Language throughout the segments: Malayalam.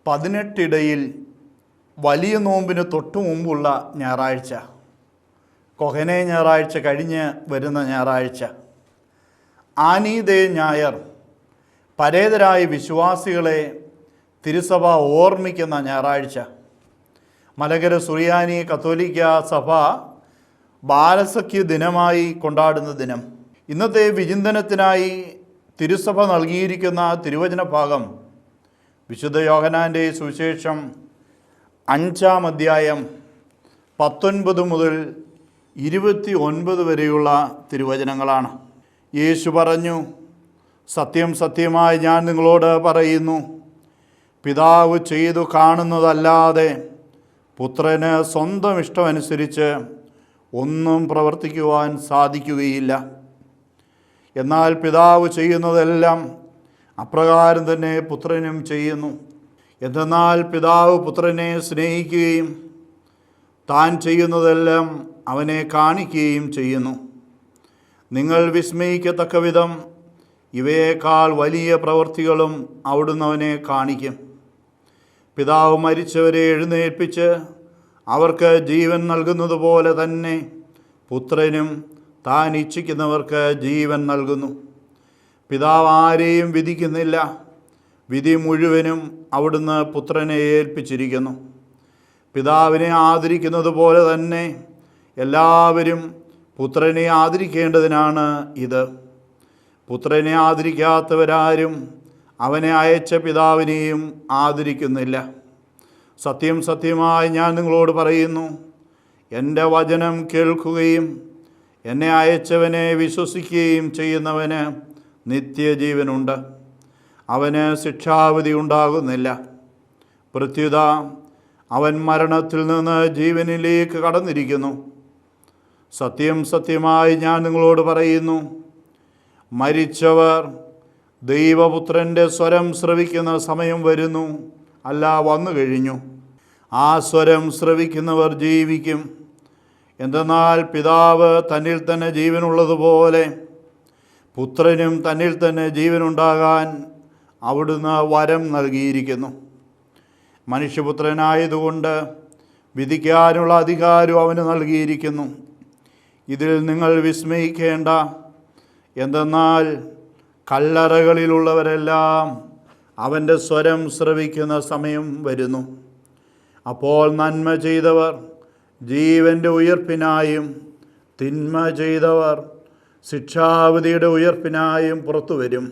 18 വലിയ നോമ്പിന് തൊട്ടു മുമ്പുള്ള ഞായറാഴ്ച, കൊഹനെ ഞായറാഴ്ച കഴിഞ്ഞ് വരുന്ന ഞായറാഴ്ച, ആനീദേ ഞായർ, പരേതരായ വിശ്വാസികളെ തിരുസഭ ഓർമ്മിക്കുന്ന ഞായറാഴ്ച, മലങ്കര സുറിയാനി കത്തോലിക്ക സഭ ബാലസഖ്യ ദിനമായി കൊണ്ടാടുന്ന ദിനം. ഇന്നത്തെ വിചിന്തനത്തിനായി തിരുസഭ നൽകിയിരിക്കുന്ന തിരുവചന ഭാഗം വിശുദ്ധ യോഹന്നാൻ്റെ സുവിശേഷം 5-ാം അധ്യായം 19 മുതൽ 29 വരെയുള്ള തിരുവചനങ്ങളാണ്. യേശു പറഞ്ഞു, സത്യം സത്യമായി ഞാൻ നിങ്ങളോട് പറയുന്നു, പിതാവ് ചെയ്തു കാണുന്നതല്ലാതെ പുത്രന് സ്വന്തം ഇഷ്ടമനുസരിച്ച് ഒന്നും പ്രവർത്തിക്കുവാൻ സാധിക്കുകയില്ല. എന്നാൽ പിതാവ് ചെയ്യുന്നതെല്ലാം അപ്രകാരം തന്നെ പുത്രനും ചെയ്യുന്നു. എന്തെന്നാൽ പിതാവ് പുത്രനെ സ്നേഹിക്കുകയും താൻ ചെയ്യുന്നതെല്ലാം അവനെ കാണിക്കുകയും ചെയ്യുന്നു. നിങ്ങൾ വിസ്മയിക്കത്തക്ക വിധം ഇവയേക്കാൾ വലിയ പ്രവൃത്തികളും അവിടുന്ന് അവനെ കാണിക്കും. പിതാവ് മരിച്ചവരെ എഴുന്നേൽപ്പിച്ച് അവർക്ക് ജീവൻ നൽകുന്നത് പോലെ തന്നെ പുത്രനും താൻ ഇച്ഛിക്കുന്നവർക്ക് ജീവൻ നൽകുന്നു. പിതാവ് ആരെയും വിധിക്കുന്നില്ല, വിധി മുഴുവനും അവിടുന്ന് പുത്രനെ ഏൽപ്പിച്ചിരിക്കുന്നു. പിതാവിനെ ആദരിക്കുന്നത് പോലെ തന്നെ എല്ലാവരും പുത്രനെ ആദരിക്കേണ്ടതിനാണ് ഇത്. പുത്രനെ ആദരിക്കാത്തവരാരും അവനെ അയച്ച പിതാവിനെയും ആദരിക്കുന്നില്ല. സത്യം സത്യമായി ഞാൻ നിങ്ങളോട് പറയുന്നു, എൻ്റെ വചനം കേൾക്കുകയും എന്നെ അയച്ചവനെ വിശ്വസിക്കുകയും ചെയ്യുന്നവന് നിത്യജീവനുണ്ട്, അവന് ശിക്ഷാവിധി ഉണ്ടാകുന്നില്ല. പ്രത്യുത അവൻ മരണത്തിൽ നിന്ന് ജീവനിലേക്ക് കടന്നിരിക്കുന്നു. സത്യം സത്യമായി ഞാൻ നിങ്ങളോട് പറയുന്നു, മരിച്ചവർ ദൈവപുത്രൻ്റെ സ്വരം ശ്രവിക്കുന്ന സമയം വരുന്നു, അല്ല വന്നു കഴിഞ്ഞു. ആ സ്വരം ശ്രവിക്കുന്നവർ ജീവിക്കും. എന്തെന്നാൽ പിതാവ് തന്നിൽ തന്നെ ജീവനുള്ളതുപോലെ പുത്രനും തന്നിൽ തന്നെ ജീവനുണ്ടാകാൻ അവിടുന്ന് വരം നൽകിയിരിക്കുന്നു. മനുഷ്യപുത്രനായതുകൊണ്ട് വിധിക്കാനുള്ള അധികാരം അവന് നൽകിയിരിക്കുന്നു. ഇതിൽ നിങ്ങൾ വിസ്മയിക്കേണ്ട. എന്തെന്നാൽ കല്ലറകളിലുള്ളവരെല്ലാം അവൻ്റെ സ്വരം ശ്രവിക്കുന്ന സമയം വരുന്നു. അപ്പോൾ നന്മ ചെയ്തവർ ജീവൻ്റെ ഉയർപ്പിനായും തിന്മ ചെയ്തവർ ശിക്ഷാവിധിയുടെ ഉയർപ്പിനായും പുറത്തു വരും.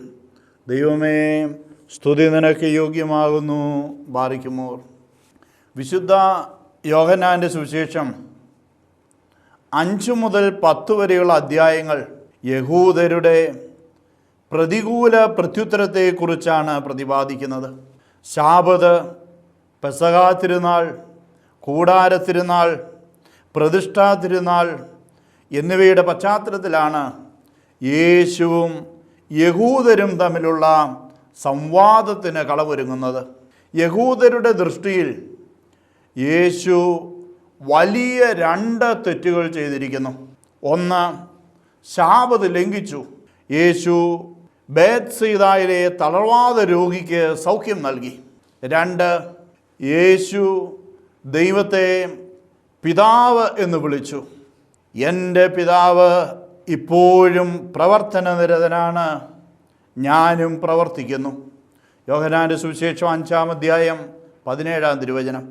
ദൈവമേ, സ്തുതി നിനക്ക് യോഗ്യമാകുന്നു. ബാറിക്കുമോർ. വിശുദ്ധ യോഹന്നാൻ്റെ സുവിശേഷം 5 മുതൽ 10 വരെയുള്ള അധ്യായങ്ങൾ യഹൂദരുടെ പ്രതികൂല പ്രത്യുത്തരത്തെക്കുറിച്ചാണ് പ്രതിപാദിക്കുന്നത്. ശാബത്ത്, പെസഹാ തിരുനാൾ, കൂടാര തിരുനാൾ, പ്രതിഷ്ഠാ തിരുനാൾ എന്നിവയുടെ പശ്ചാത്തലത്തിലാണ് യേശുവും യഹൂദരും തമ്മിലുള്ള സംവാദത്തിന് കളമൊരുങ്ങുന്നത്. യഹൂദരുടെ ദൃഷ്ടിയിൽ യേശു വലിയ 2 തെറ്റുകൾ ചെയ്തിരിക്കുന്നു. ഒന്ന്, ശാബത്ത് ലംഘിച്ചു. യേശു ബേത്സയിദയിലെ തളർവാദ രോഗിക്ക് സൗഖ്യം നൽകി. 2, യേശു ദൈവത്തെ പിതാവ് എന്ന് വിളിച്ചു. എൻ്റെ പിതാവ് ഇപ്പോഴും പ്രവർത്തനനിരതനാണ്, ഞാനും പ്രവർത്തിക്കുന്നു. യോഹന്നാൻ്റെ സുവിശേഷം 5-ാം അധ്യായം 17-ാം തിരുവചനം.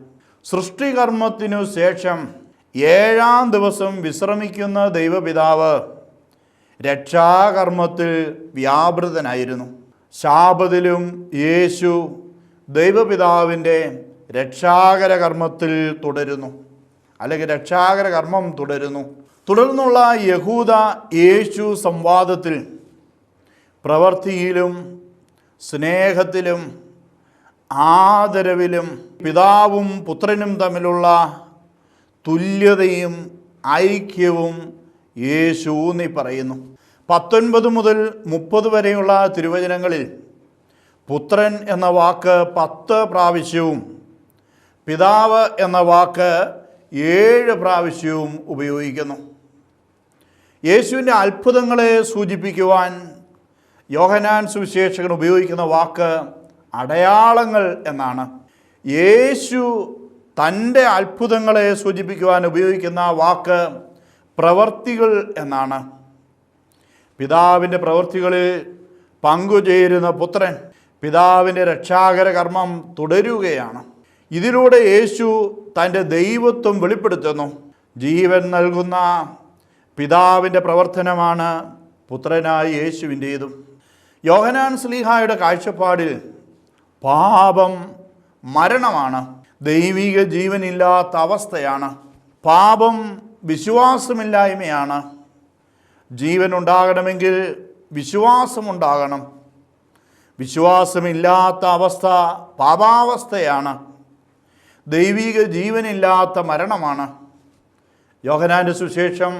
സൃഷ്ടികർമ്മത്തിനു ശേഷം 7-ാം ദിവസം വിശ്രമിക്കുന്ന ദൈവപിതാവ് രക്ഷാകർമ്മത്തിൽ വ്യാപൃതനായിരുന്നു. ശാബത്തിലും യേശു ദൈവപിതാവിൻ്റെ രക്ഷാകര കർമ്മത്തിൽ തുടരുന്നു, അല്ലെങ്കിൽ രക്ഷാകര കർമ്മം തുടരുന്നു. തുടർന്നുള്ള യഹൂദ യേശു സംവാദത്തിൽ പ്രവൃത്തിയിലും സ്നേഹത്തിലും ആദരവിലും പിതാവും പുത്രനും തമ്മിലുള്ള തുല്യതയും ഐക്യവും യേശു ഊന്നി പറയുന്നു. 19 മുതൽ 30 വരെയുള്ള തിരുവചനങ്ങളിൽ പുത്രൻ എന്ന വാക്ക് 10 പ്രാവശ്യവും പിതാവ് എന്ന വാക്ക് 7 പ്രാവശ്യവും ഉപയോഗിക്കുന്നു. യേശുവിൻ്റെ അത്ഭുതങ്ങളെ സൂചിപ്പിക്കുവാൻ യോഹന്നാൻ സുവിശേഷകൻ ഉപയോഗിക്കുന്ന വാക്ക് അടയാളങ്ങൾ എന്നാണ്. യേശു തൻ്റെ അത്ഭുതങ്ങളെ സൂചിപ്പിക്കുവാൻ ഉപയോഗിക്കുന്ന വാക്ക് പ്രവർത്തികൾ എന്നാണ്. പിതാവിൻ്റെ പ്രവൃത്തികളിൽ പങ്കുചേരുന്ന പുത്രൻ പിതാവിൻ്റെ രക്ഷാകര കർമ്മം തുടരുകയാണ്. ഇതിലൂടെ യേശു തൻ്റെ ദൈവത്വം വെളിപ്പെടുത്തുന്നു. ജീവൻ നൽകുന്ന പിതാവിൻ്റെ പ്രവർത്തനമാണ് പുത്രനായ യേശുവിൻ്റേതും. യോഹന്നാൻ ശ്ലീഹായുടെ കാഴ്ചപ്പാടിൽ പാപം മരണമാണ്, ദൈവിക ജീവനില്ലാത്ത അവസ്ഥയാണ്. പാപം വിശ്വാസമില്ലായ്മയാണ്. ജീവൻ ഉണ്ടാകണമെങ്കിൽ വിശ്വാസമുണ്ടാകണം. വിശ്വാസമില്ലാത്ത അവസ്ഥ പാപാവസ്ഥയാണ്, ദൈവിക ജീവനില്ലാത്ത മരണമാണ്. യോഹന്നാൻ്റെ സുവിശേഷം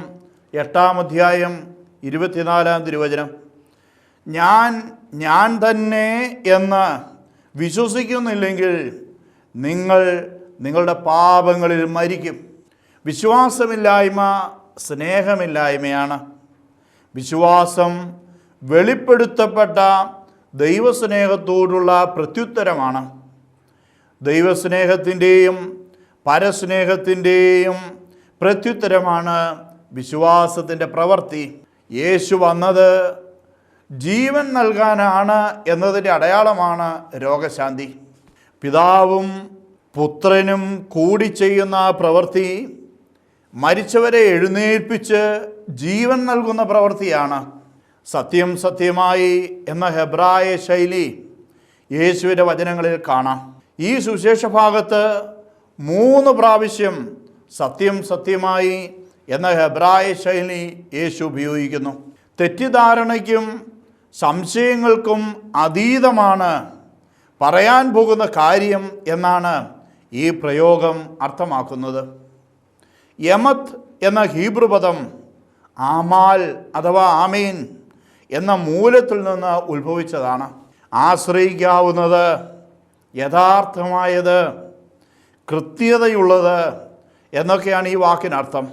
8-ാം അധ്യായം 24-ാം തിരുവചനം, ഞാൻ തന്നെ എന്ന് വിശ്വസിക്കുന്നില്ലെങ്കിൽ നിങ്ങൾ നിങ്ങളുടെ പാപങ്ങളിൽ മരിക്കും. വിശ്വാസമില്ലായ്മ സ്നേഹമില്ലായ്മയാണ്. വിശ്വാസം വെളിപ്പെടുത്തപ്പെട്ട ദൈവസ്നേഹത്തോടുള്ള പ്രത്യുത്തരമാണ്. ദൈവസ്നേഹത്തിൻ്റെയും പരസ്നേഹത്തിൻ്റെയും പ്രത്യുത്തരമാണ് വിശ്വാസത്തിൻ്റെ പ്രവൃത്തി. യേശു വന്നത് ജീവൻ നൽകാനാണ് എന്നതിൻ്റെ അടയാളമാണ് രോഗശാന്തി. പിതാവും പുത്രനും കൂടി ചെയ്യുന്ന പ്രവൃത്തി മരിച്ചവരെ എഴുന്നേൽപ്പിച്ച് ജീവൻ നൽകുന്ന പ്രവൃത്തിയാണ്. സത്യം സത്യമായി എന്ന ഹെബ്രായ ശൈലി യേശുവിൻ്റെ വചനങ്ങളിൽ കാണാം. ഈ സുവിശേഷ ഭാഗത്ത് 3 പ്രാവശ്യം സത്യം സത്യമായി എന്ന ഹെബ്രായ ശൈലി യേശു ഉപയോഗിക്കുന്നു. തെറ്റിദ്ധാരണയ്ക്കും സംശയങ്ങൾക്കും അതീതമാണ് പറയാൻ പോകുന്ന കാര്യം എന്നാണ് ഈ പ്രയോഗം അർത്ഥമാക്കുന്നത്. യമത്ത് എന്ന ഹീബ്രു പദം ആമാൽ അഥവാ ആമീൻ എന്ന മൂലത്തിൽ നിന്ന് ഉത്ഭവിച്ചതാണ്. ആശ്രയിക്കാവുന്നത്, യഥാർത്ഥമായത്, കൃത്യതയുള്ളത് എന്നൊക്കെയാണ് ഈ വാക്കിനർത്ഥം.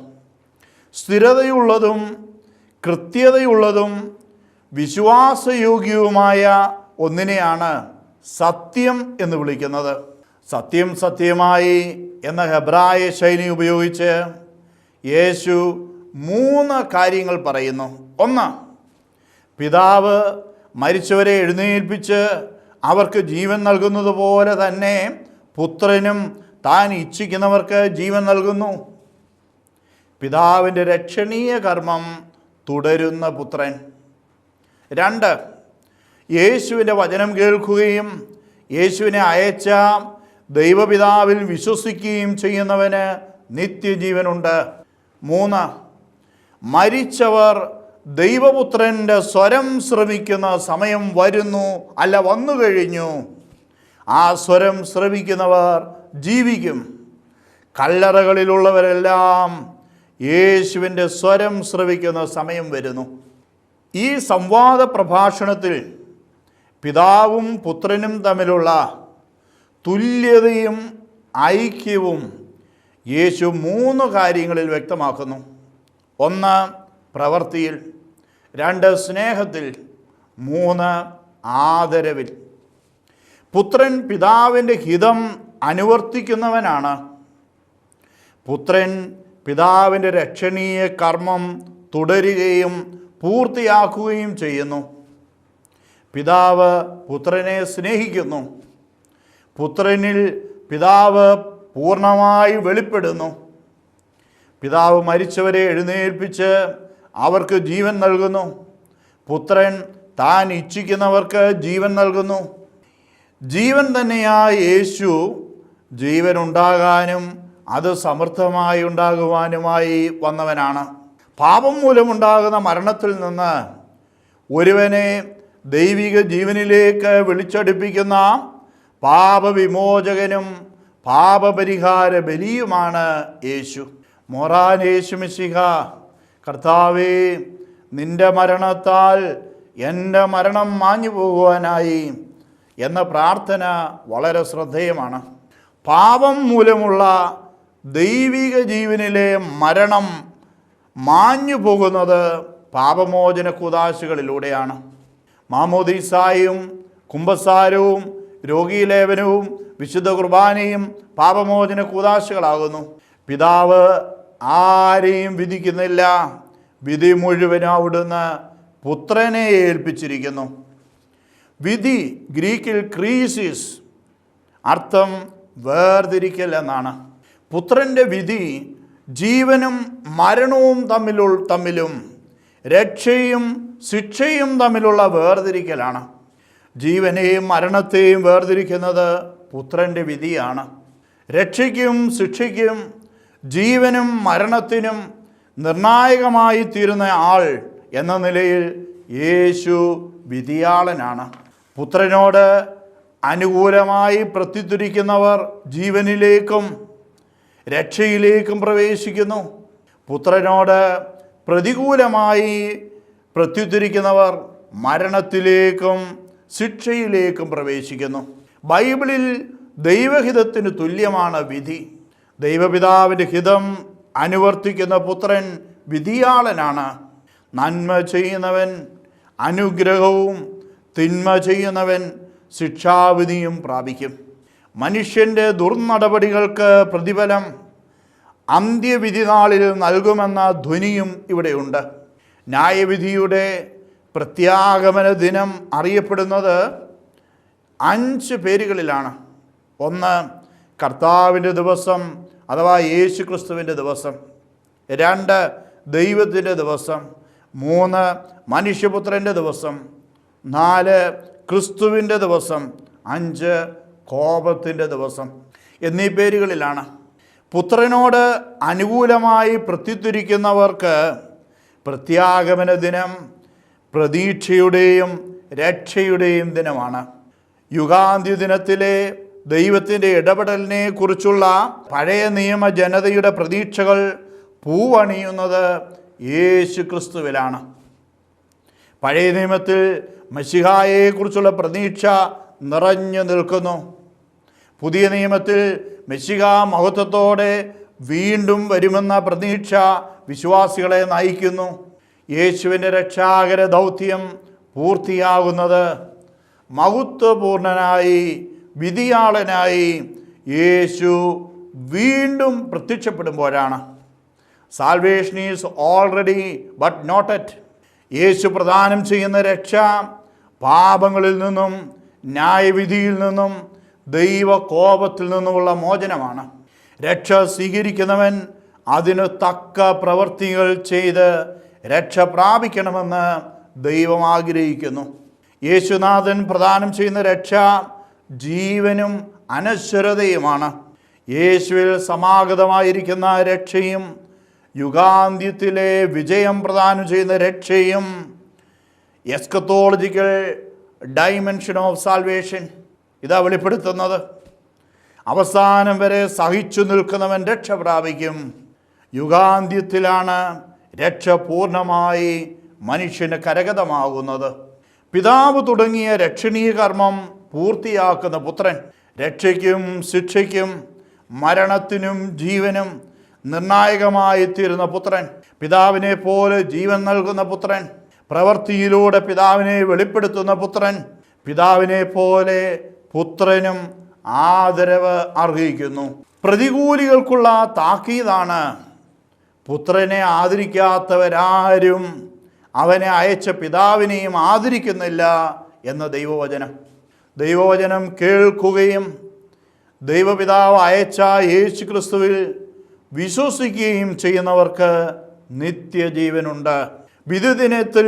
സ്ഥിരതയുള്ളതും കൃത്യതയുള്ളതും വിശ്വാസയോഗ്യവുമായ ഒന്നിനെയാണ് സത്യം എന്ന് വിളിക്കുന്നത്. സത്യം സത്യമായി എന്ന ഹെബ്രായ ശൈലി ഉപയോഗിച്ച് യേശു 3 കാര്യങ്ങൾ പറയുന്നു. 1, പിതാവ് മരിച്ചവരെ എഴുന്നേൽപ്പിച്ച് അവർക്ക് ജീവൻ നൽകുന്നത് പോലെ തന്നെ പുത്രനും താൻ ഇച്ഛിക്കുന്നവർക്ക് ജീവൻ നൽകുന്നു. പിതാവിൻ്റെ രക്ഷണീയ കർമ്മം തുടരുന്ന പുത്രൻ. 2, യേശുവിൻ്റെ വചനം കേൾക്കുകയും യേശുവിനെ അയച്ച ദൈവപിതാവിൽ വിശ്വസിക്കുകയും ചെയ്യുന്നവന് നിത്യജീവനുണ്ട്. 3, മരിച്ചവർ ദൈവപുത്രൻ്റെ സ്വരം ശ്രവിക്കുന്ന സമയം വരുന്നു, അല്ല വന്നു കഴിഞ്ഞു. ആ സ്വരം ശ്രവിക്കുന്നവർ ജീവിക്കും. കല്ലറകളിലുള്ളവരെല്ലാം യേശുവിൻ്റെ സ്വരം ശ്രവിക്കുന്ന സമയം വരുന്നു. ഈ സംവാദ പ്രഭാഷണത്തിൽ പിതാവും പുത്രനും തമ്മിലുള്ള തുല്യതയും ഐക്യവും യേശു 3 കാര്യങ്ങളിൽ വ്യക്തമാക്കുന്നു. 1, പ്രവൃത്തിയിൽ. 2, സ്നേഹത്തിൽ. 3, ആദരവിൽ. പുത്രൻ പിതാവിൻ്റെ ഹിതം അനുവർത്തിക്കുന്നവനാണ്. പുത്രൻ പിതാവിൻ്റെ രക്ഷണീയ കർമ്മം തുടരുകയും പൂർത്തിയാക്കുകയും ചെയ്യുന്നു. പിതാവ് പുത്രനെ സ്നേഹിക്കുന്നു. പുത്രനിൽ പിതാവ് പൂർണ്ണമായി വെളിപ്പെടുന്നു. പിതാവ് മരിച്ചവരെ എഴുന്നേൽപ്പിച്ച് അവർക്ക് ജീവൻ നൽകുന്നു. പുത്രൻ താൻ ഇച്ഛിക്കുന്നവർക്ക് ജീവൻ നൽകുന്നു. ജീവൻ തന്നെയായ യേശു ജീവൻ ഉണ്ടാകാനും അത് സമൃദ്ധമായി ഉണ്ടാകുവാനുമായി വന്നവനാണ്. പാപം മൂലമുണ്ടാകുന്ന മരണത്തിൽ നിന്ന് ഒരുവനെ ദൈവിക ജീവനിലേക്ക് വിളിച്ചടുപ്പിക്കുന്ന പാപവിമോചകനും പാപപരിഹാര ബലിയുമാണ് യേശു. മോറാൻ യേശു മിശിഹ, കർത്താവേ, നിൻ്റെ മരണത്താൽ എൻ്റെ മരണം മാഞ്ഞു പോകുവാനായി എന്ന പ്രാർത്ഥന വളരെ ശ്രദ്ധേയമാണ്. പാപം മൂലമുള്ള ദൈവിക ജീവനിലെ മരണം മാഞ്ഞു പോകുന്നത് പാപമോചന കൂദാശകളിലൂടെയാണ്. മാമോദീസായും കുമ്പസാരവും രോഗീലേപനവും വിശുദ്ധ കുർബാനയും പാപമോചന കൂദാശകളാകുന്നു. പിതാവ് ആരെയും വിധിക്കുന്നില്ല, വിധി മുഴുവനും അവിടുന്ന് പുത്രനെ ഏൽപ്പിച്ചിരിക്കുന്നു. വിധി ഗ്രീക്കിൽ ക്രീസിസ്, അർത്ഥം വേർതിരിക്കൽ എന്നാണ്. പുത്രൻ്റെ വിധി ജീവനും മരണവും തമ്മിലും രക്ഷയും ശിക്ഷയും തമ്മിലുള്ള വേർതിരിക്കലാണ്. ജീവനെയും മരണത്തെയും വേർതിരിക്കുന്നത് പുത്രൻ്റെ വിധിയാണ്. രക്ഷയ്ക്കും ശിക്ഷയ്ക്കും ജീവനും മരണത്തിനും നിർണായകമായി തീരുന്ന ആൾ എന്ന നിലയിൽ യേശു വിധിയാളനാണ്. പുത്രനോട് അനുകൂലമായി പ്രത്യുദ്ധരിക്കുന്നവർ ജീവനിലേക്കും രക്ഷയിലേക്കും പ്രവേശിക്കുന്നു. പുത്രനോട് പ്രതികൂലമായി പ്രത്യുദ്ധരിക്കുന്നവർ മരണത്തിലേക്കും ശിക്ഷയിലേക്കും പ്രവേശിക്കുന്നു. ബൈബിളിൽ ദൈവഹിതത്തിന് തുല്യമാണ് വിധി. ദൈവപിതാവിൻ്റെ ഹിതം അനുവർത്തിക്കുന്ന പുത്രൻ വിധിയാളനാണ്. നന്മ ചെയ്യുന്നവൻ അനുഗ്രഹവും തിന്മ ചെയ്യുന്നവൻ ശിക്ഷാവിധിയും പ്രാപിക്കും. മനുഷ്യൻ്റെ ദുർനടപടികൾക്ക് പ്രതിഫലം അന്ത്യവിധി നാളിൽ നൽകുമെന്ന ധ്വനിയും ഇവിടെയുണ്ട്. ന്യായവിധിയുടെ പ്രത്യാഗമന ദിനം അറിയപ്പെടുന്നത് 5 പേരുകളിലാണ്. 1, കർത്താവിൻ്റെ ദിവസം അഥവാ യേശു ക്രിസ്തുവിൻ്റെ ദിവസം. 2, ദൈവത്തിൻ്റെ ദിവസം. 3, മനുഷ്യപുത്രൻ്റെ ദിവസം. 4, ക്രിസ്തുവിൻ്റെ ദിവസം. 5, കോപത്തിൻ്റെ ദിവസം എന്നീ പേരുകളിലാണ്. പുത്രനോട് അനുകൂലമായി പ്രത്യുദ്ധരിക്കുന്നവർക്ക് പ്രത്യാഗമന ദിനം പ്രതീക്ഷയുടെയും രക്ഷയുടെയും ദിനമാണ്. യുഗാന്ത്യ ദിനത്തിലെ ദൈവത്തിൻ്റെ ഇടപെടലിനെ കുറിച്ചുള്ള പഴയ നിയമ ജനതയുടെ പ്രതീക്ഷകൾ പൂവണിയുന്നത് യേശു ക്രിസ്തുവിലാണ്. പഴയ നിയമത്തിൽ മെശിഹായെക്കുറിച്ചുള്ള പ്രതീക്ഷ നിറഞ്ഞു നിൽക്കുന്നു. പുതിയ നിയമത്തിൽ മെശിഹ മഹത്വത്തോടെ വീണ്ടും വരുമെന്ന പ്രതീക്ഷ വിശ്വാസികളെ നയിക്കുന്നു. യേശുവിൻ്റെ രക്ഷാകര ദൗത്യം പൂർത്തിയാകുന്നത് മഹത്വപൂർണനായി വിധിയാളനായി യേശു വീണ്ടും പ്രത്യക്ഷപ്പെടുമ്പോഴാണ്. Salvation is already but not yet. യേശു പ്രദാനം ചെയ്യുന്ന രക്ഷ പാപങ്ങളിൽ നിന്നും ന്യായവിധിയിൽ നിന്നും ദൈവകോപത്തിൽ നിന്നുമുള്ള മോചനമാണ്. രക്ഷ സ്വീകരിക്കുന്നവൻ അതിന് തക്ക പ്രവൃത്തികൾ ചെയ്ത് രക്ഷ പ്രാപിക്കണമെന്ന് ദൈവം ആഗ്രഹിക്കുന്നു. യേശുനാഥൻ പ്രദാനം ചെയ്യുന്ന രക്ഷ ജീവനും അനശ്വരതയുമാണ്. യേശുവിൽ സമാഗതമായിരിക്കുന്ന രക്ഷയും യുഗാന്ത്യത്തിലെ വിജയം പ്രദാനം ചെയ്യുന്ന രക്ഷയും എസ്കത്തോളജിക്കൽ ഡൈമെൻഷൻ ഓഫ് സാൽവേഷൻ ഇതാ വെളിപ്പെടുത്തുന്നത്. അവസാനം വരെ സഹിച്ചു നിൽക്കുന്നവൻ രക്ഷ പ്രാപിക്കും. യുഗാന്ത്യത്തിലാണ് രക്ഷ പൂർണ്ണമായി മനുഷ്യന് കരഗതമാകുന്നത്. പിതാവ് തുടങ്ങിയ രക്ഷണീയ കർമ്മം പൂർത്തിയാക്കുന്ന പുത്രൻ, രക്ഷയ്ക്കും ശിക്ഷയ്ക്കും മരണത്തിനും ജീവനും നിർണായകമായി തീരുന്ന പുത്രൻ, പിതാവിനെ പോലെ ജീവൻ നൽകുന്ന പുത്രൻ, പ്രവൃത്തിയിലൂടെ പിതാവിനെ വെളിപ്പെടുത്തുന്ന പുത്രൻ, പിതാവിനെ പോലെ പുത്രനും ആദരവ് അർഹിക്കുന്നു. പ്രതികൂലികൾക്കുള്ള താക്കീതാണ് പുത്രനെ ആദരിക്കാത്തവരാരും അവനെ അയച്ച പിതാവിനെയും ആദരിക്കുന്നില്ല എന്ന ദൈവവചനം. ദൈവവചനം കേൾക്കുകയും ദൈവപിതാവ് അയച്ച യേശു ക്രിസ്തുവിൽ വിശ്വസിക്കുകയും ചെയ്യുന്നവർക്ക് നിത്യജീവനുണ്ട്. വിധി ദിനത്തിൽ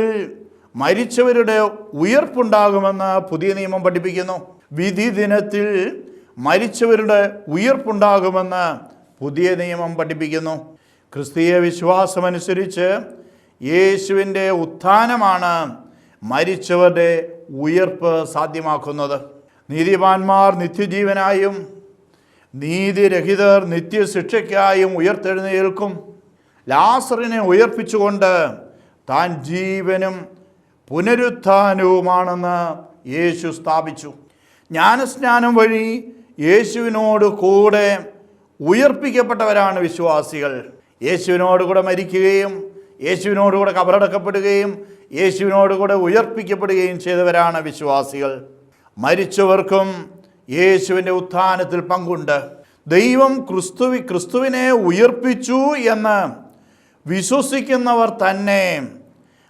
മരിച്ചവരുടെ ഉയർപ്പുണ്ടാകുമെന്ന് പുതിയ നിയമം പഠിപ്പിക്കുന്നു. വിധി ദിനത്തിൽ മരിച്ചവരുടെ ഉയർപ്പുണ്ടാകുമെന്ന് പുതിയ നിയമം പഠിപ്പിക്കുന്നു. ക്രിസ്തീയ വിശ്വാസമനുസരിച്ച് യേശുവിൻ്റെ ഉത്ഥാനമാണ് മരിച്ചവരുടെ ഉയർപ്പ് സാധ്യമാക്കുന്നത്. നീതിമാന്മാർ നിത്യജീവനായും നീതിരഹിതർ നിത്യശിക്ഷയ്ക്കായും ഉയർത്തെഴുന്നേൽക്കും. ലാസറിനെ ഉയർപ്പിച്ചുകൊണ്ട് താൻ ജീവനും പുനരുത്ഥാനവുമാണെന്ന് യേശു സ്ഥാപിച്ചു. ജ്ഞാനസ്നാനം വഴി യേശുവിനോട് കൂടെ ഉയർപ്പിക്കപ്പെട്ടവരാണ് വിശ്വാസികൾ. യേശുവിനോട് കൂടെ മരിക്കുകയും യേശുവിനോടുകൂടെ കബറടക്കപ്പെടുകയും യേശുവിനോടുകൂടെ ഉയർപ്പിക്കപ്പെടുകയും ചെയ്തവരാണ് വിശ്വാസികൾ. മരിച്ചവർക്കും യേശുവിൻ്റെ ഉത്ഥാനത്തിൽ പങ്കുണ്ട്. ദൈവം ക്രിസ്തുവിനെ ഉയർപ്പിച്ചു എന്ന് വിശ്വസിക്കുന്നവർ തന്നെ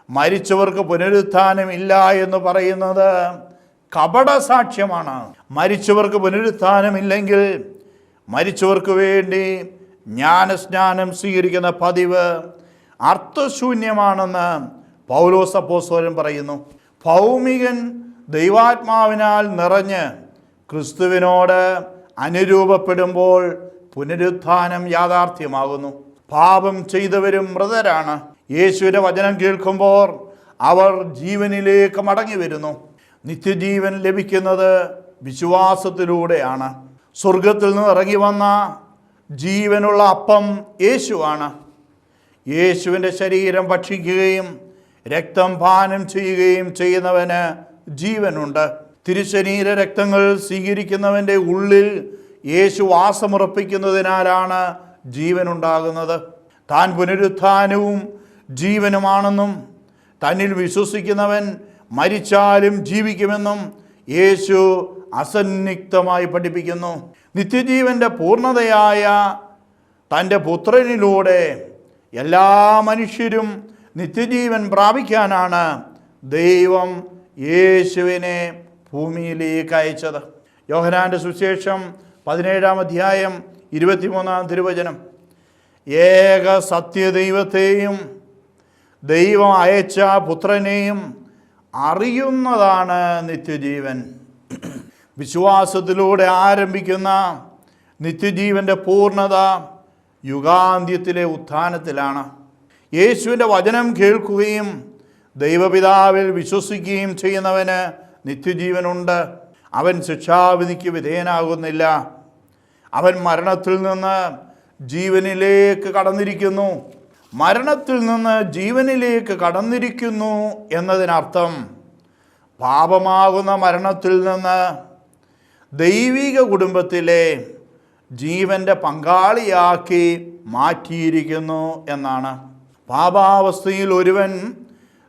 മരിച്ചവർക്ക് പുനരുത്ഥാനം ഇല്ല എന്ന് പറയുന്നത് കപട സാക്ഷ്യമാണ്. മരിച്ചവർക്ക് പുനരുത്ഥാനമില്ലെങ്കിൽ മരിച്ചവർക്ക് വേണ്ടി ജ്ഞാനസ്നാനം സ്വീകരിക്കുന്ന പതിവ് അർത്ഥശൂന്യമാണെന്ന് പൗലോസ് അപ്പോസ്തലൻ പറയുന്നു. ഭൗമികൻ ദൈവാത്മാവിനാൽ നിറഞ്ഞ് ക്രിസ്തുവിനോട് അനുരൂപപ്പെടുമ്പോൾ പുനരുത്ഥാനം യാഥാർത്ഥ്യമാകുന്നു. പാപം ചെയ്തവരും മൃതരാണ്. യേശുവിൻ്റെ വചനം കേൾക്കുമ്പോൾ അവർ ജീവനിലേക്ക് മടങ്ങി വരുന്നു. നിത്യജീവൻ ലഭിക്കുന്നത് വിശ്വാസത്തിലൂടെയാണ്. സ്വർഗത്തിൽ നിന്ന് ഇറങ്ങി വന്ന ജീവനുള്ള അപ്പം യേശുവാണ്. യേശുവിൻ്റെ ശരീരം ഭക്ഷിക്കുകയും രക്തം പാനം ചെയ്യുകയും ചെയ്യുന്നവന് ജീവനുണ്ട്. തിരുശരീര രക്തങ്ങൾ സ്വീകരിക്കുന്നവൻ്റെ ഉള്ളിൽ യേശു വാസമുറപ്പിക്കുന്നതിനാലാണ് ജീവനുണ്ടാകുന്നത്. താൻ പുനരുത്ഥാനവും ജീവനുമാണെന്നും തന്നിൽ വിശ്വസിക്കുന്നവൻ മരിച്ചാലും ജീവിക്കുമെന്നും യേശു അസന്നിഗ്ധമായി പഠിപ്പിക്കുന്നു. നിത്യജീവൻ്റെ പൂർണ്ണതയായ തൻ്റെ പുത്രനിലൂടെ എല്ലാ മനുഷ്യരും നിത്യജീവൻ പ്രാപിക്കാനാണ് ദൈവം യേശുവിനെ ഭൂമിയിലേക്ക് അയച്ചത്. യോഹന്നാൻ്റെ സുവിശേഷം 17-ാം അധ്യായം 23-ാം തിരുവചനം, ഏക സത്യദൈവത്തെയും ദൈവം അയച്ച പുത്രനെയും അറിയുന്നതാണ് നിത്യജീവൻ. വിശ്വാസത്തിലൂടെ ആരംഭിക്കുന്ന നിത്യജീവൻ്റെ പൂർണ്ണത യുഗാന്ത്യത്തിലെ ഉത്ഥാനത്തിലാണ്. യേശുവിൻ്റെ വചനം കേൾക്കുകയും ദൈവപിതാവിൽ വിശ്വസിക്കുകയും ചെയ്യുന്നവന് നിത്യജീവനുണ്ട്. അവൻ ശിക്ഷാവിധിക്ക് വിധേയനാകുന്നില്ല. അവൻ മരണത്തിൽ നിന്ന് ജീവനിലേക്ക് കടന്നിരിക്കുന്നു. മരണത്തിൽ നിന്ന് ജീവനിലേക്ക് കടന്നിരിക്കുന്നു എന്നതിനർത്ഥം പാപമാകുന്ന മരണത്തിൽ നിന്ന് ദൈവിക കുടുംബത്തിലെ ജീവൻ്റെ പങ്കാളിയാക്കി മാറ്റിയിരിക്കുന്നു എന്നാണ്. പാപാവസ്ഥയിൽ ഒരുവൻ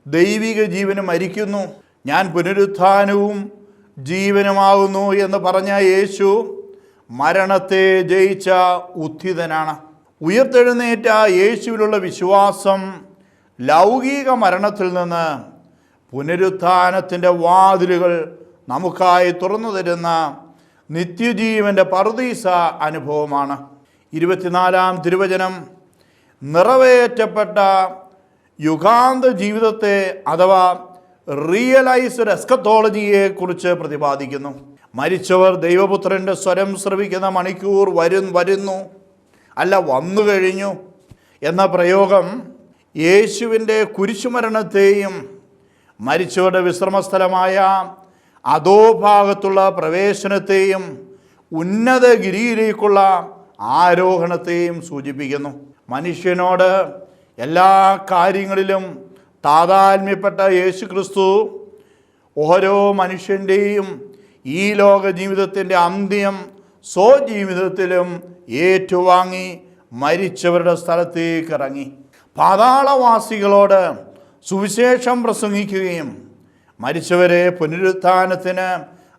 ദൈവിക ജീവന് മരിക്കുന്നു. ഞാൻ പുനരുത്ഥാനവും ജീവനുമാകുന്നു എന്ന് പറഞ്ഞ യേശു മരണത്തെ ജയിച്ച ഉത്ഥിതനാണ്. ഉയർത്തെഴുന്നേറ്റ യേശുവിലുള്ള വിശ്വാസം ലൗകിക മരണത്തിൽ നിന്ന് പുനരുത്ഥാനത്തിൻ്റെ വാതിലുകൾ നമുക്കായി തുറന്നു തരുന്ന നിത്യജീവൻ്റെ പറുദീസ അനുഭവമാണ്. 24-ാം തിരുവചനം നിറവേറ്റപ്പെട്ട യുഗാന്ത ജീവിതത്തെ അഥവാ റിയലൈസ്ഡ് എസ്കത്തോളജിയെ കുറിച്ച് പ്രതിപാദിക്കുന്നു. മരിച്ചവർ ദൈവപുത്രൻ്റെ സ്വരം ശ്രവിക്കുന്ന മണിക്കൂർ വരുന്നു അല്ല വന്നു കഴിഞ്ഞു എന്ന പ്രയോഗം യേശുവിൻ്റെ കുരിശുമരണത്തെയും മരിച്ചവരുടെ വിശ്രമസ്ഥലമായ അധോഭാഗത്തുള്ള പ്രവേശനത്തെയും ഉന്നതഗിരിയിലേക്കുള്ള ആരോഹണത്തെയും സൂചിപ്പിക്കുന്നു. മനുഷ്യനോട് എല്ലാ കാര്യങ്ങളിലും താതാത്മ്യപ്പെട്ട യേശു ക്രിസ്തു ഓരോ മനുഷ്യൻ്റെയും ഈ ലോക ജീവിതത്തിൻ്റെ അന്ത്യം സ്വജീവിതത്തിലും ഏറ്റുവാങ്ങി മരിച്ചവരുടെ സ്ഥലത്തേക്ക് ഇറങ്ങി പാതാളവാസികളോട് സുവിശേഷം പ്രസംഗിക്കുകയും മരിച്ചവരെ പുനരുത്ഥാനത്തിന്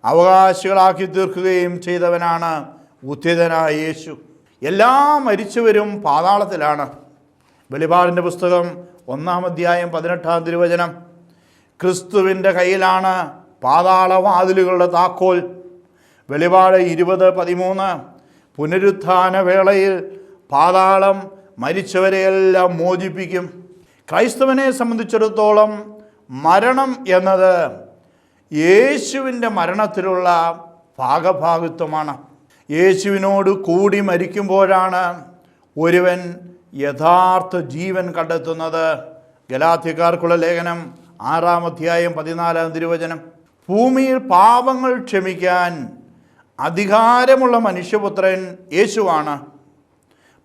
അവകാശികളാക്കി തീർക്കുകയും ചെയ്തവനാണ് ഉത്ഥിതനായ യേശു. എല്ലാ മരിച്ചവരും പാതാളത്തിലാണ്. വെളിപാടിൻ്റെ പുസ്തകം 1-ാം അധ്യായം 18-ാം തിരുവചനം, ക്രിസ്തുവിൻ്റെ കയ്യിലാണ് പാതാളവാതിലുകളുടെ താക്കോൽ. വെളിപാട് 20:13, പുനരുത്ഥാന വേളയിൽ പാതാളം മരിച്ചവരെയെല്ലാം മോചിപ്പിക്കും. ക്രൈസ്തവനെ സംബന്ധിച്ചിടത്തോളം മരണം എന്നത് യേശുവിൻ്റെ മരണത്തിലുള്ള ഭാഗഭാഗിത്വമാണ്. യേശുവിനോട് കൂടി മരിക്കുമ്പോഴാണ് ഒരുവൻ യഥാർത്ഥ ജീവൻ കണ്ടെത്തുന്നത്. ഗലാത്യക്കാർക്കുള്ള ലേഖനം 6-ാം അധ്യായം 14-ാം തിരുവചനം, ഭൂമിയിൽ പാപങ്ങൾ ക്ഷമിക്കാൻ അധികാരമുള്ള മനുഷ്യപുത്രൻ യേശുവാണ്.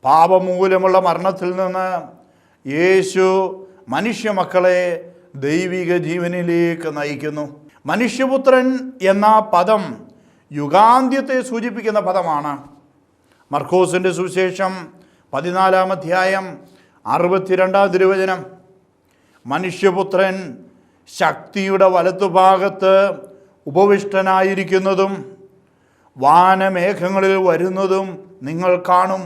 പാപമൂലമുള്ള മരണത്തിൽ നിന്ന് യേശു മനുഷ്യമക്കളെ ദൈവിക ജീവനിലേക്ക് നയിക്കുന്നു. മനുഷ്യപുത്രൻ എന്ന പദം യുഗാന്ത്യത്തെ സൂചിപ്പിക്കുന്ന പദമാണ്. മർക്കോസിൻ്റെ സുവിശേഷം 14-ാം അധ്യായം 62-ാം തിരുവചനം, മനുഷ്യപുത്രൻ ശക്തിയുടെ വലത്തുഭാഗത്ത് ഉപവിഷ്ടനായിരിക്കുന്നതും വാനമേഘങ്ങളിൽ വരുന്നതും നിങ്ങൾ കാണും.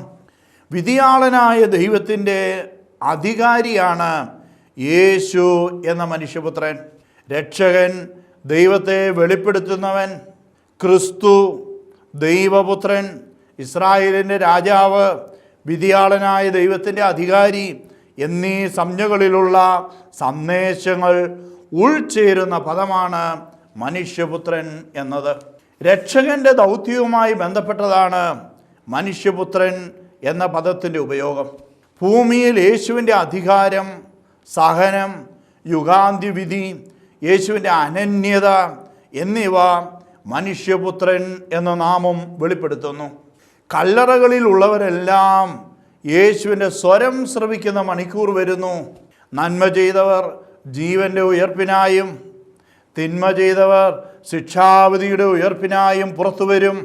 വിധിയാളനായ ദൈവത്തിൻ്റെ അധികാരിയാണ് യേശു എന്ന മനുഷ്യപുത്രൻ. രക്ഷകൻ, ദൈവത്തെ വെളിപ്പെടുത്തുന്നവൻ, ക്രിസ്തു, ദൈവപുത്രൻ, ഇസ്രായേലിൻ്റെ രാജാവ്, വിധിയാളനായ ദൈവത്തിൻ്റെ അധികാരി എന്നീ സംജ്ഞകളിലുള്ള സന്ദേശങ്ങൾ ഉൾച്ചേരുന്ന പദമാണ് മനുഷ്യപുത്രൻ എന്നത്. രക്ഷകൻ്റെ ദൗത്യവുമായി ബന്ധപ്പെട്ടതാണ് മനുഷ്യപുത്രൻ എന്ന പദത്തിൻ്റെ ഉപയോഗം. ഭൂമിയിൽ യേശുവിൻ്റെ അധികാരം, സഹനം, യുഗാന്ത്യവിധി, യേശുവിൻ്റെ അനന്യത എന്നിവ മനുഷ്യപുത്രൻ എന്ന നാമം വെളിപ്പെടുത്തുന്നു. കല്ലറകളിൽ ഉള്ളവരെല്ലാം യേശുവിൻ്റെ സ്വരം ശ്രവിക്കുന്ന മണിക്കൂർ വരുന്നു. നന്മ ചെയ്തവർ ജീവൻ്റെ ഉയർപ്പിനായും തിന്മ ചെയ്തവർ ശിക്ഷാവിധിയുടെ ഉയർപ്പിനായും പുറത്തു വരും.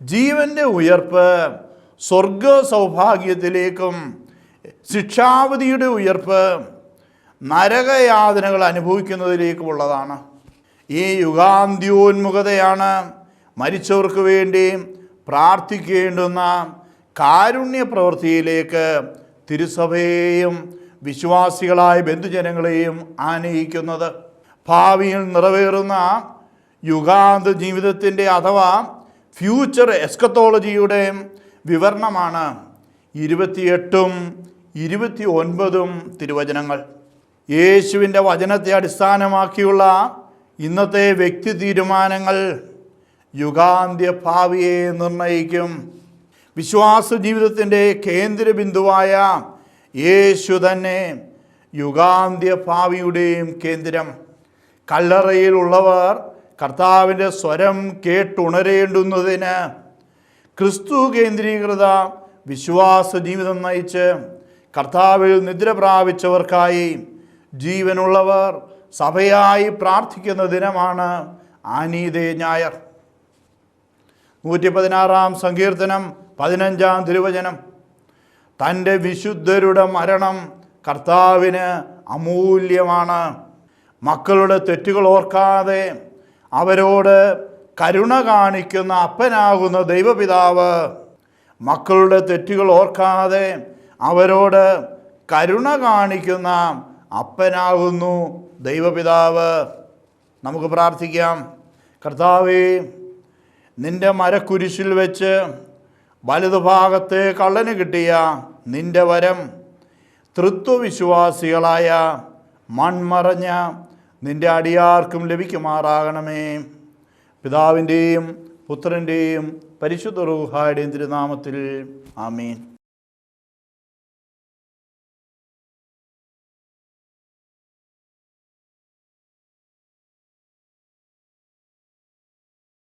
ജീവൻ്റെ ഉയർപ്പ് സ്വർഗ സൗഭാഗ്യത്തിലേക്കും, ശിക്ഷാവിധിയുടെ ഉയർപ്പ് നരകയാതനകൾ അനുഭവിക്കുന്നതിലേക്കുമുള്ളതാണ്. ഈ യുഗാന്ത്യോന്മുഖതയാണ് മരിച്ചവർക്ക് വേണ്ടി പ്രാർത്ഥിക്കേണ്ടുന്ന കാരുണ്യ പ്രവൃത്തിയിലേക്ക് തിരുസഭയെയും വിശ്വാസികളായ ബന്ധുജനങ്ങളെയും ആനയിക്കുന്നത്. ഭാവിയിൽ നിറവേറുന്ന യുഗാന്ത ജീവിതത്തിൻ്റെ അഥവാ ഫ്യൂച്ചർ എസ്കത്തോളജിയുടെ വിവരണമാണ് 28ഉം 29ഉം തിരുവചനങ്ങൾ. യേശുവിൻ്റെ വചനത്തെ അടിസ്ഥാനമാക്കിയുള്ള ഇന്നത്തെ വ്യക്തി തീരുമാനങ്ങൾ യുഗാന്ത്യ ഭാവിയെ നിർണയിക്കും. വിശ്വാസ ജീവിതത്തിൻ്റെ കേന്ദ്രബിന്ദുവായ യേശു തന്നെ യുഗാന്ത്യ ഭാവിയുടെയും കേന്ദ്രം. കല്ലറയിലുള്ളവർ കർത്താവിൻ്റെ സ്വരം കേട്ടുണരേണ്ടുന്നതിന് ക്രിസ്തു കേന്ദ്രീകൃത വിശ്വാസ ജീവിതം നയിച്ച് കർത്താവിൽ നിദ്ര പ്രാപിച്ചവർക്കായി ജീവനുള്ളവർ സഭയായി പ്രാർത്ഥിക്കുന്ന ദിനമാണ് ആനീദേ ഞായർ. 116-ാം സങ്കീർത്തനം 15-ാം തിരുവചനം. തൻ്റെ വിശുദ്ധരുടെ മരണം കർത്താവിന് അമൂല്യമാണ്. മക്കളുടെ തെറ്റുകൾ ഓർക്കാതെ അവരോട് കരുണ കാണിക്കുന്ന അപ്പനാകുന്ന ദൈവപിതാവ്, മക്കളുടെ തെറ്റുകൾ ഓർക്കാതെ അവരോട് കരുണ കാണിക്കുന്ന അപ്പനാകുന്നു ദൈവപിതാവ്. നമുക്ക് പ്രാർത്ഥിക്കാം. കർത്താവേ, നിൻ്റെ മരക്കുരിശിൽ വെച്ച് വലതുഭാഗത്തെ കള്ളന് കിട്ടിയ നിൻ്റെ വരം തൃത്വവിശ്വാസികളായ മൺമറഞ്ഞ നിൻ്റെ അടിയാർക്കും ലഭിക്കുമാറാകണമേ. പിതാവിൻ്റെയും പുത്രൻ്റെയും പരിശുദ്ധ റൂഹായുടെയും തിരുനാമത്തിൽ ആമീൻ.